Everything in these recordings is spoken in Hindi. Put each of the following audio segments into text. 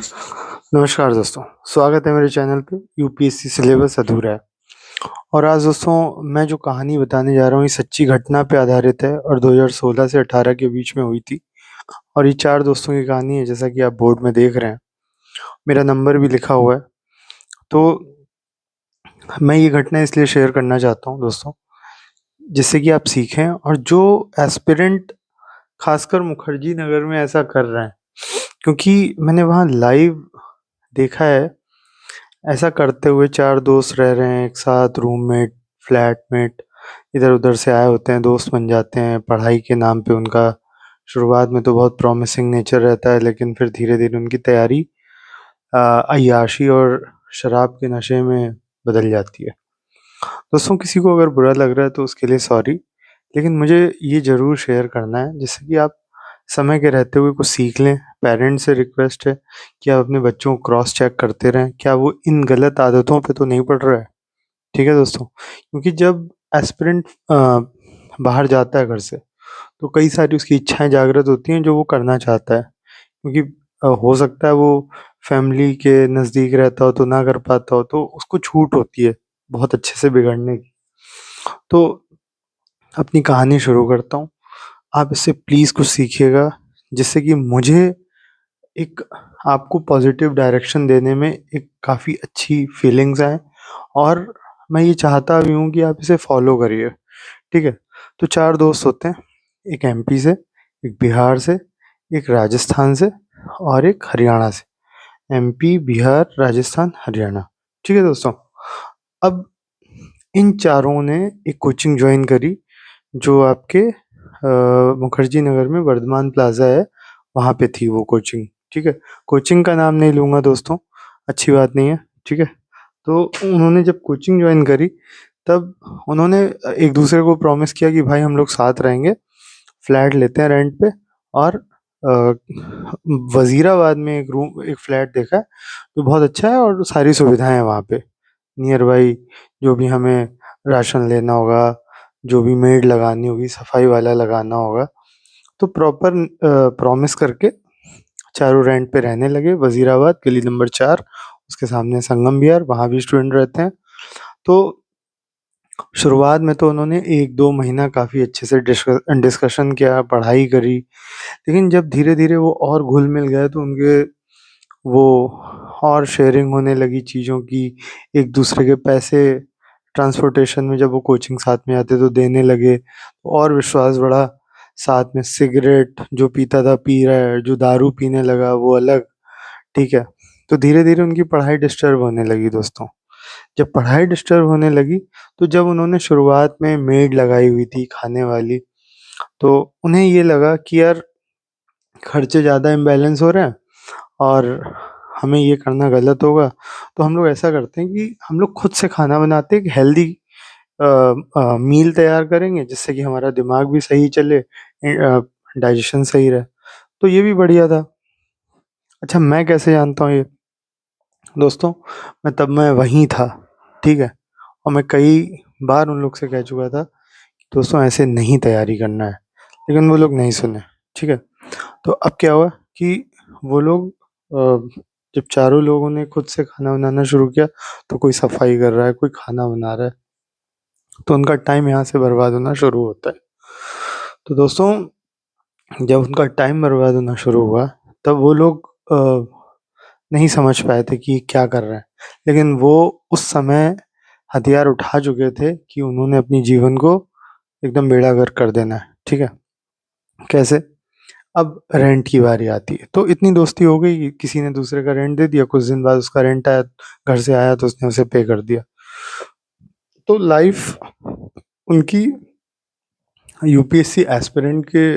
नमस्कार दोस्तों, स्वागत है मेरे चैनल पे। यूपीएससी सिलेबस अधूरा है। और आज दोस्तों मैं जो कहानी बताने जा रहा हूँ ये सच्ची घटना पे आधारित है और 2016 से 18 के बीच में हुई थी। और ये 4 दोस्तों की कहानी है, जैसा कि आप बोर्ड में देख रहे हैं। मेरा नंबर भी लिखा हुआ है। तो मैं ये घटना इसलिए शेयर करना चाहता हूँ दोस्तों, जिससे कि आप सीखें और जो एस्पिरेंट खासकर मुखर्जी नगर में ऐसा कर रहे हैं, क्योंकि मैंने वहाँ लाइव देखा है ऐसा करते हुए। 4 दोस्त रह रहे हैं एक साथ, रूममेट, फ्लैटमेट, इधर-उधर से आए होते हैं, दोस्त बन जाते हैं पढ़ाई के नाम पे उनका। शुरुआत में तो बहुत प्रॉमिसिंग नेचर रहता है, लेकिन फिर धीरे-धीरे उनकी तैयारी अय्याशी और शराब के नशे में बदल जाती है। दोस्तों किसी को अगर बुरा लग रहा है तो उसके लिए सॉरी, लेकिन मुझे ये ज़रूर शेयर करना है जिससे कि आप समय के रहते हुए कुछ सीख लें। पेरेंट्स से रिक्वेस्ट है कि आप अपने बच्चों को क्रॉस चेक करते रहें, क्या वो इन गलत आदतों पे तो नहीं पड़ रहा है। ठीक है दोस्तों? क्योंकि जब एस्पिरेंट बाहर जाता है घर से, तो कई सारी उसकी इच्छाएँ जागृत होती हैं जो वो करना चाहता है। क्योंकि हो सकता है वो फैमिली के नज़दीक रहता हो तो ना कर पाता हो, तो उसको छूट होती है बहुत अच्छे से बिगड़ने की। तो अपनी कहानी शुरू करता हूँ। आप इससे प्लीज़ कुछ सीखिएगा, जिससे कि मुझे एक आपको पॉज़िटिव डायरेक्शन देने में एक काफ़ी अच्छी फीलिंग्स आएँ। और मैं ये चाहता भी हूँ कि आप इसे फ़ॉलो करिए, ठीक है? तो 4 दोस्त होते हैं, एक एमपी से, एक बिहार से, एक राजस्थान से और एक हरियाणा से। एमपी, बिहार, राजस्थान, हरियाणा, ठीक है दोस्तों? अब इन चारों ने एक कोचिंग जॉइन करी जो आपके मुखर्जी नगर में वर्धमान प्लाज़ा है, वहाँ पे थी वो कोचिंग, ठीक है? कोचिंग का नाम नहीं लूँगा दोस्तों, अच्छी बात नहीं है, ठीक है? तो उन्होंने जब कोचिंग जॉइन करी, तब उन्होंने एक दूसरे को प्रॉमिस किया कि भाई हम लोग साथ रहेंगे, फ्लैट लेते हैं रेंट पे। और वज़ीराबाद में एक फ्लैट देखा है, जो बहुत अच्छा है और सारी सुविधाएँ हैं वहाँ पे। नियर बाई जो भी हमें राशन लेना होगा, जो भी मेड लगानी होगी, सफाई वाला लगाना होगा, तो प्रॉपर प्रॉमिस करके चारों रेंट पे रहने लगे। वज़ीराबाद गली नंबर 4, उसके सामने संगम विहार, वहाँ भी स्टूडेंट रहते हैं। तो शुरुआत में तो उन्होंने 1-2 महीना काफ़ी अच्छे से डिस्कशन किया, पढ़ाई करी, लेकिन जब धीरे-धीरे वो और घुल-मिल गए तो उनके वो और शेयरिंग होने लगी चीज़ों की, एक-दूसरे के पैसे ट्रांसपोर्टेशन में जब वो कोचिंग साथ में आते तो देने लगे, और विश्वास बढ़ा। साथ में सिगरेट जो पीता था पी रहा है, जो दारू पीने लगा वो अलग, ठीक है? तो धीरे-धीरे उनकी पढ़ाई डिस्टर्ब होने लगी दोस्तों। जब पढ़ाई डिस्टर्ब होने लगी, तो जब उन्होंने शुरुआत में मेड लगाई हुई थी खाने वाली, तो उन्हें ये लगा कि यार खर्चे ज़्यादा इम्बैलेंस हो रहे हैं और हमें ये करना गलत होगा। तो हम लोग ऐसा करते हैं कि हम लोग खुद से खाना बनाते हैं, एक हेल्दी मील तैयार करेंगे जिससे कि हमारा दिमाग भी सही चले, डाइजेशन सही रहे। तो ये भी बढ़िया था। अच्छा, मैं कैसे जानता हूँ ये? दोस्तों मैं वहीं था, ठीक है? और मैं कई बार उन लोग से कह चुका था कि दोस्तों ऐसे नहीं तैयारी करना है, लेकिन वो लोग नहीं सुने, ठीक है? तो अब क्या हुआ कि वो लोग जब चारों लोगों ने खुद से खाना बनाना शुरू किया, तो कोई सफाई कर रहा है, कोई खाना बना रहा है, तो उनका टाइम यहाँ से बर्बाद होना शुरू होता है। तो दोस्तों जब उनका टाइम बर्बाद होना शुरू हुआ, तब वो लोग नहीं समझ पाए थे कि क्या कर रहे हैं। लेकिन वो उस समय हथियार उठा चुके थे कि उन्होंने अपने जीवन को एकदम बेड़ागर्क कर देना है, ठीक है? कैसे? अब रेंट की बारी आती है, तो इतनी दोस्ती हो गई कि किसी ने दूसरे का रेंट दे दिया, कुछ दिन बाद उसका रेंट आया, घर से आया तो उसने उसे पे कर दिया। तो लाइफ उनकी यूपीएससी एस्पिरेंट के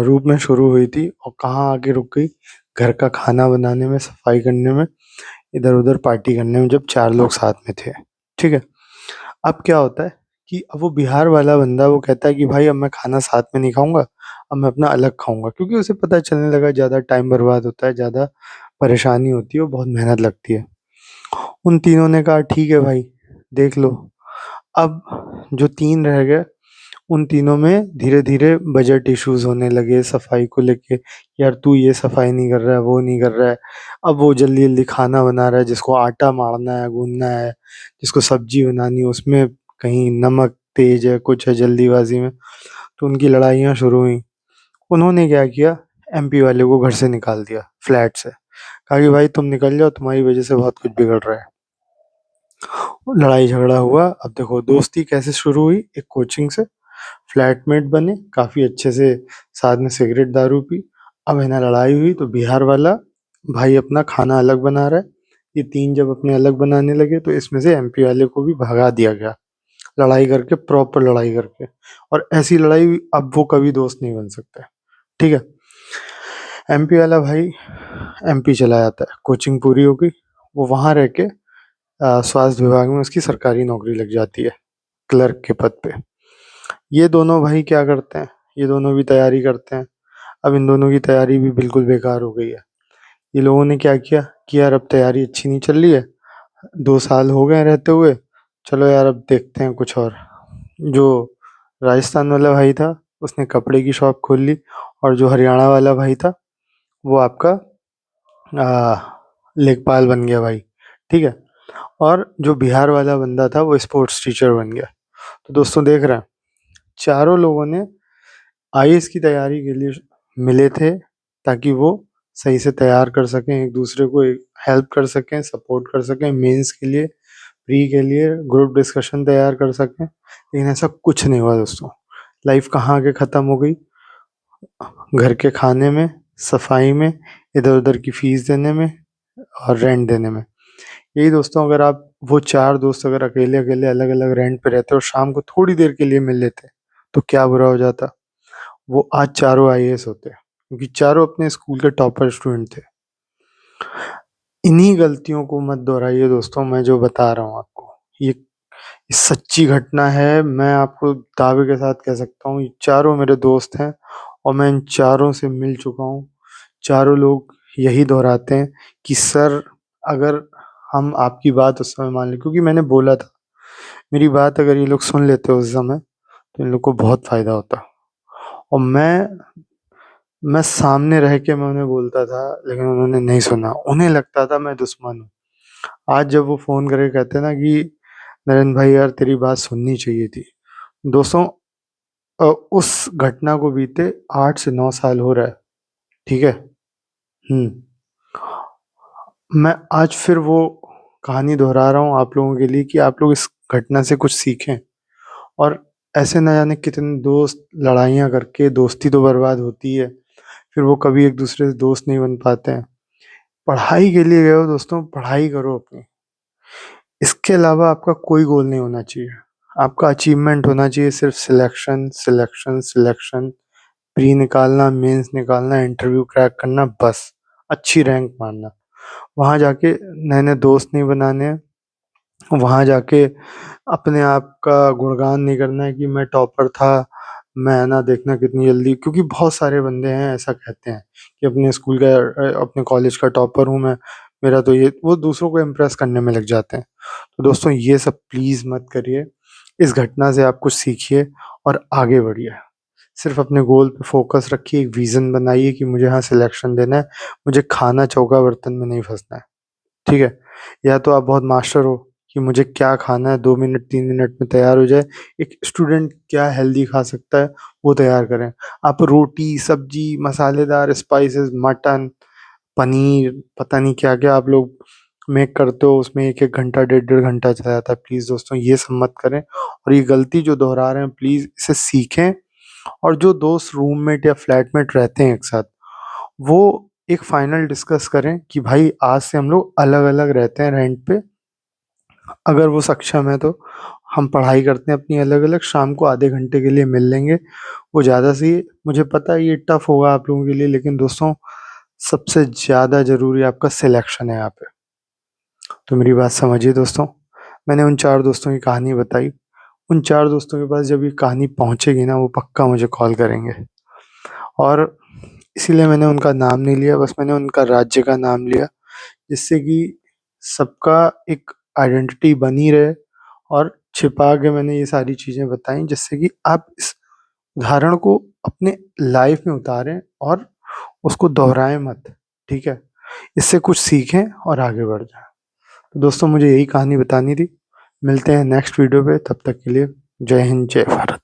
रूप में शुरू हुई थी और कहाँ आके रुक गई, घर का खाना बनाने में, सफाई करने में, इधर-उधर पार्टी करने में, जब 4 लोग साथ में थे, ठीक है? अब क्या होता है कि अब वो बिहार वाला बंदा वो कहता है कि भाई अब मैं खाना साथ में नहीं खाऊँगा, अब मैं अपना अलग खाऊँगा, क्योंकि उसे पता चलने लगा ज़्यादा टाइम बर्बाद होता है, ज़्यादा परेशानी होती है और बहुत मेहनत लगती है। उन तीनों ने कहा ठीक है भाई, देख लो। अब जो 3 रह गए, उन तीनों में धीरे-धीरे बजट इश्यूज़ होने लगे सफाई को लेके, यार तू ये सफाई नहीं कर रहा है, वो नहीं कर रहा है। अब वो जल्दी-जल्दी खाना बना रहा है, जिसको आटा मारना है, गूँदना है, जिसको सब्ज़ी बनानी है, उसमें कहीं नमक तेज़ है, कुछ है जल्दीबाज़ी में, तो उनकी लड़ाइयाँ शुरू हुई। उन्होंने क्या किया, एमपी वाले को घर से निकाल दिया, फ्लैट से। कहा कि भाई तुम निकल जाओ, तुम्हारी वज़ह से बहुत कुछ बिगड़ रहा है। लड़ाई झगड़ा हुआ। अब देखो दोस्ती कैसे शुरू हुई, एक कोचिंग से, फ्लैटमेट बने, काफ़ी अच्छे से साथ में सिगरेट दारू पी। अब है ना लड़ाई हुई तो बिहार वाला भाई अपना खाना अलग बना रहा है, ये तीन जब अपने अलग बनाने लगे तो इसमें से एमपी वाले को भी भगा दिया गया, लड़ाई करके, प्रॉपर लड़ाई करके। और ऐसी लड़ाई अब वो कभी दोस्त नहीं बन सकते, ठीक है। एमपी वाला भाई एमपी चला जाता है, कोचिंग पूरी हो गई, वो वहाँ रह के स्वास्थ्य विभाग में उसकी सरकारी नौकरी लग जाती है, क्लर्क के पद पे। ये दोनों भाई क्या करते हैं, ये दोनों भी तैयारी करते हैं। अब इन दोनों की तैयारी भी बिल्कुल बेकार हो गई है। ये लोगों ने क्या किया कि यार अब तैयारी अच्छी नहीं चल रही है, 2 साल हो गए रहते हुए, चलो यार अब देखते हैं कुछ और। जो राजस्थान वाला भाई था उसने कपड़े की शॉप खोल ली, और जो हरियाणा वाला भाई था वो आपका लेखपाल बन गया भाई, ठीक है। और जो बिहार वाला बंदा था वो स्पोर्ट्स टीचर बन गया। तो दोस्तों देख रहे हैं, चारों लोगों ने आईएएस की तैयारी के लिए मिले थे, ताकि वो सही से तैयार कर सकें, एक दूसरे को हेल्प कर सकें, सपोर्ट कर सकें, मेंस के लिए, प्री के लिए ग्रुप डिस्कशन तैयार कर सकें। लेकिन ऐसा कुछ नहीं हुआ दोस्तों। लाइफ कहाँ आके ख़त्म हो गई, घर के खाने में, सफाई में, इधर उधर की फीस देने में, और रेंट देने में। यही दोस्तों, अगर आप वो चार दोस्त अगर अकेले अकेले अलग अलग रेंट पे रहते और शाम को थोड़ी देर के लिए मिल लेते तो क्या बुरा हो जाता। वो आज चारों आईएएस होते, क्योंकि चारों अपने स्कूल के टॉपर स्टूडेंट थे। इन्हीं गलतियों को मत दोहराइए दोस्तों, मैं जो बता रहा हूँ आपको, ये सच्ची घटना है। मैं आपको दावे के साथ कह सकता हूँ, ये चारों मेरे दोस्त हैं, और मैं इन चारों से मिल चुका हूँ। चारों लोग यही दोहराते हैं कि सर, अगर हम आपकी बात उस समय मान लें, क्योंकि मैंने बोला था, मेरी बात अगर ये लोग सुन लेते उस समय तो इन लोग को बहुत फायदा होता। और मैं सामने रह के मैं उन्हें बोलता था, लेकिन उन्होंने नहीं सुना, उन्हें लगता था मैं दुश्मन हूँ। आज जब वो फोन करके कहते हैं ना कि नरेंद्र भाई यार तेरी बात सुननी चाहिए थी। दोस्तों, उस घटना को बीते 8 से 9 साल हो रहा है, ठीक है। हम्म। मैं आज फिर वो कहानी दोहरा रहा हूँ आप लोगों के लिए, कि आप लोग इस घटना से कुछ सीखें। और ऐसे न जाने कितने दोस्त लड़ाइयाँ करके, दोस्ती तो बर्बाद होती है, फिर वो कभी एक दूसरे से दोस्त नहीं बन पाते हैं। पढ़ाई के लिए गए हो दोस्तों, पढ़ाई करो अपनी, इसके अलावा आपका कोई गोल नहीं होना चाहिए। आपका अचीवमेंट होना चाहिए सिर्फ सिलेक्शन सिलेक्शन सिलेक्शन, प्री निकालना, मेंस निकालना, इंटरव्यू क्रैक करना, बस अच्छी रैंक मारना। वहाँ जाके नए नए दोस्त नहीं बनाने हैं, वहाँ जाके अपने आप का गुणगान नहीं करना है कि मैं टॉपर था, मैं है ना देखना कितनी जल्दी, क्योंकि बहुत सारे बंदे हैं ऐसा कहते हैं कि अपने स्कूल का, अपने कॉलेज का टॉपर हूँ मैं, मेरा तो ये, वो दूसरों को इम्प्रेस करने में लग जाते हैं। तो दोस्तों ये सब प्लीज़ मत करिए। इस घटना से आप कुछ सीखिए और आगे बढ़िए। सिर्फ अपने गोल पे फोकस रखिए, एक विज़न बनाइए कि मुझे यहाँ सिलेक्शन देना है, मुझे खाना चौका बर्तन में नहीं फँसना है, ठीक है? या तो आप बहुत मास्टर हो कि मुझे क्या खाना है 2 मिनट 3 मिनट में तैयार हो जाए। एक स्टूडेंट क्या हेल्दी खा सकता है वो तैयार करें। आप रोटी, सब्ज़ी, मसालेदार स्पाइसेस, मटन, पनीर, पता नहीं क्या-क्या आप लोग मेक करते हो, उसमें 1-1 घंटा, डेढ़-डेढ़ घंटा चला जाता है। प्लीज़ दोस्तों ये सब मत करें, और ये गलती जो दोहरा रहे हैं प्लीज़ इसे सीखें। और जो दोस्त रूममेट या फ्लैटमेट रहते हैं एक साथ, वो एक फाइनल डिस्कस करें कि भाई आज से हम लोग अलग-अलग रहते हैं रेंट पे। अगर वो सक्षम है तो हम पढ़ाई करते हैं अपनी अलग-अलग, शाम को आधे घंटे के लिए मिल लेंगे, वो ज़्यादा सही है। मुझे पता है ये टफ होगा आप लोगों के लिए, लेकिन दोस्तों सबसे ज़्यादा ज़रूरी आपका सिलेक्शन है यहाँ पे। तो मेरी बात समझिए दोस्तों, मैंने उन 4 दोस्तों की कहानी बताई। उन 4 दोस्तों के पास जब ये कहानी पहुँचेगी ना, वो पक्का मुझे कॉल करेंगे। और इसीलिए मैंने उनका नाम नहीं लिया, बस मैंने उनका राज्य का नाम लिया, जिससे कि सबका एक आइडेंटिटी बनी रहे, और छिपा के मैंने ये सारी चीज़ें बताई जिससे कि आप इस उदाहरण को अपने लाइफ में उतारें और उसको दोहराएँ मत, ठीक है? इससे कुछ सीखें और आगे बढ़ जाएँ। तो दोस्तों मुझे यही कहानी बतानी थी। मिलते हैं नेक्स्ट वीडियो पे, तब तक के लिए जय हिंद, जय भारत।